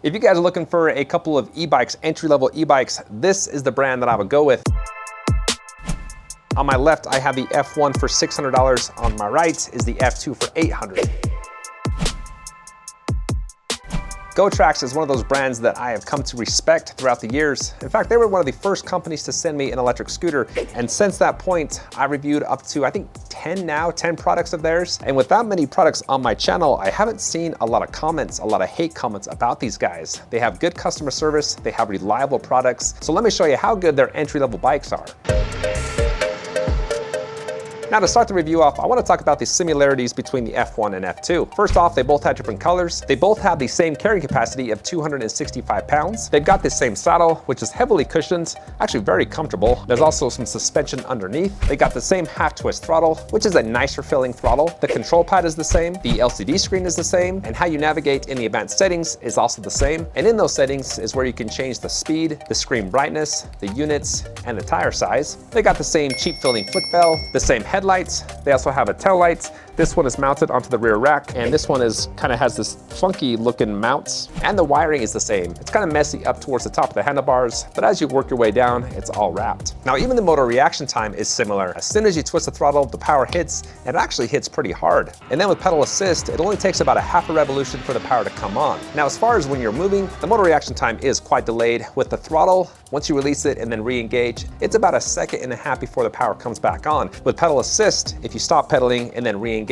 If you guys are looking for a couple of e-bikes, entry-level e-bikes, this is the brand that I would go with. On my left, I have the F1 for $600. On my right is the F2 for $800. Gotrax is one of those brands that I have come to respect throughout the years. In fact, they were one of the first companies to send me an electric scooter. And since that point, I reviewed up to, I think, 10 products of theirs. And with that many products on my channel, I haven't seen a lot of comments, a lot of hate comments about these guys. They have good customer service, they have reliable products. So let me show you how good their entry-level bikes are. Now to start the review off, I want to talk about the similarities between the F1 and F2. First off, they both have different colors. They both have the same carrying capacity of 265 pounds. They've got the same saddle, which is heavily cushioned, actually very comfortable. There's also some suspension underneath. They got the same half twist throttle, which is a nicer feeling throttle. The control pad is the same. The LCD screen is the same. And how you navigate in the advanced settings is also the same. And in those settings is where you can change the speed, the screen brightness, the units, and the tire size. They got the same cheap feeling flick bell, the same headlights. They also have a tail light. This one is mounted onto the rear rack, and this one kind of has this funky looking mounts, and the wiring is the same. It's kind of messy up towards the top of the handlebars, but as you work your way down, it's all wrapped. Now, even the motor reaction time is similar. As soon as you twist the throttle, the power hits, and it actually hits pretty hard. And then with pedal assist, it only takes about a half a revolution for the power to come on. Now, as far as when you're moving, the motor reaction time is quite delayed. With the throttle, once you release it and then re-engage, it's about a second and a half before the power comes back on. With pedal assist, if you stop pedaling and then re-engage,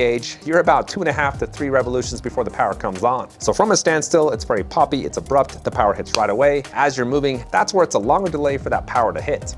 you're about 2.5 to 3 revolutions before the power comes on. So from a standstill, it's very poppy, it's abrupt, the power hits right away. As you're moving, that's where it's a longer delay for that power to hit.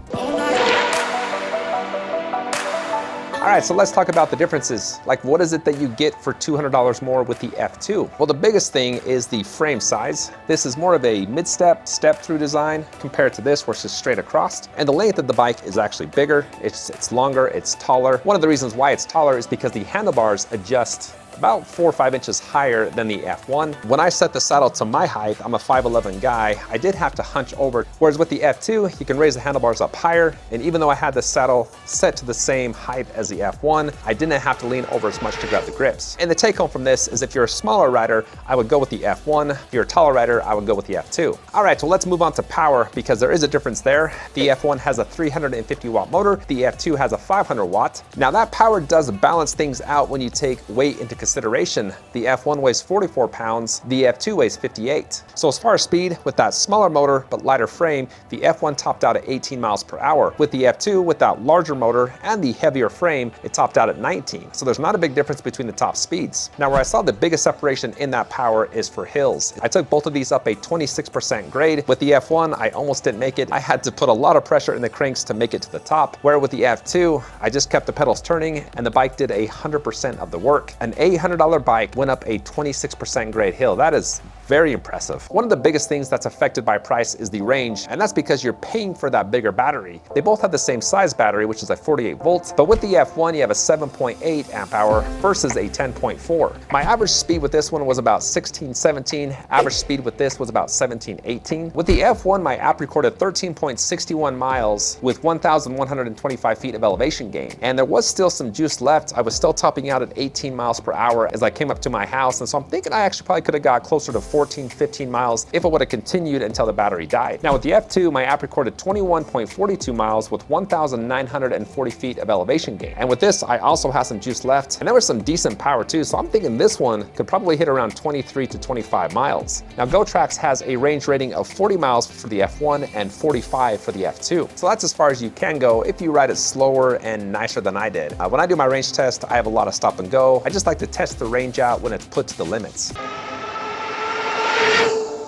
All right, so let's talk about the differences. Like, what is it that you get for $200 more with the F2? Well, the biggest thing is the frame size. This is more of a mid-step, step-through design compared to this, where it's just straight across. And the length of the bike is actually bigger, it's longer, it's taller. One of the reasons why it's taller is because the handlebars adjust about 4 or 5 inches higher than the F1. When I set the saddle to my height, I'm a 5'11" guy, I did have to hunch over. Whereas with the F2, you can raise the handlebars up higher. And even though I had the saddle set to the same height as the F1, I didn't have to lean over as much to grab the grips. And the take home from this is if you're a smaller rider, I would go with the F1. If you're a taller rider, I would go with the F2. All right, so let's move on to power, because there is a difference there. The F1 has a 350 watt motor. The F2 has a 500 watt. Now that power does balance things out when you take weight into consideration. The F1 weighs 44 pounds, the F2 weighs 58. So as far as speed, with that smaller motor but lighter frame, the F1 topped out at 18 miles per hour. With the F2, with that larger motor and the heavier frame, it topped out at 19. So there's not a big difference between the top speeds. Now, where I saw the biggest separation in that power is for hills. I took both of these up a 26% grade. With the F1, I almost didn't make it. I had to put a lot of pressure in the cranks to make it to the top. Where with the F2, I just kept the pedals turning and the bike did 100% of the work. An $800 bike went up a 26% grade hill. That is very impressive. One of the biggest things that's affected by price is the range, and that's because you're paying for that bigger battery. They both have the same size battery, which is a 48 volts, but with the F1, you have a 7.8 amp hour versus a 10.4. My average speed with this one was about 16, 17. Average speed with this was about 17, 18. With the F1, my app recorded 13.61 miles with 1,125 feet of elevation gain. And there was still some juice left. I was still topping out at 18 miles per hour as I came up to my house. And so I'm thinking I actually probably could have got closer to 14, 15 miles if it would have continued until the battery died. Now with the F2, my app recorded 21.42 miles with 1,940 feet of elevation gain. And with this, I also have some juice left, and there was some decent power too. So I'm thinking this one could probably hit around 23 to 25 miles. Now Gotrax has a range rating of 40 miles for the F1 and 45 for the F2. So that's as far as you can go if you ride it slower and nicer than I did. When I do my range test, I have a lot of stop and go. I just like to test the range out when it's put to the limits.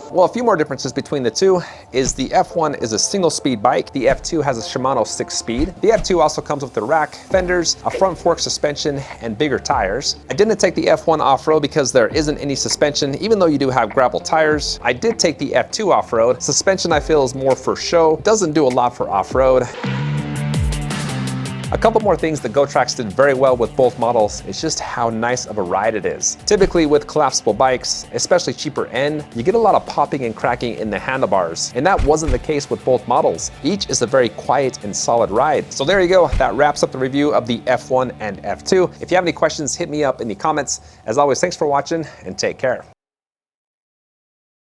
Well, a few more differences between the two is the F1 is a single speed bike. The F2 has a Shimano 6-speed. The F2 also comes with the rack, fenders, a front fork suspension, and bigger tires. I didn't take the F1 off-road because there isn't any suspension, even though you do have gravel tires. I did take the F2 off-road. Suspension I feel is more for show. Doesn't do a lot for off-road. A couple more things that Gotrax did very well with both models is just how nice of a ride it is. Typically with collapsible bikes, especially cheaper end, you get a lot of popping and cracking in the handlebars, and that wasn't the case with both models. Each is a very quiet and solid ride. So there you go, that wraps up the review of the F1 and F2. If you have any questions, hit me up in the comments. As always, thanks for watching and take care.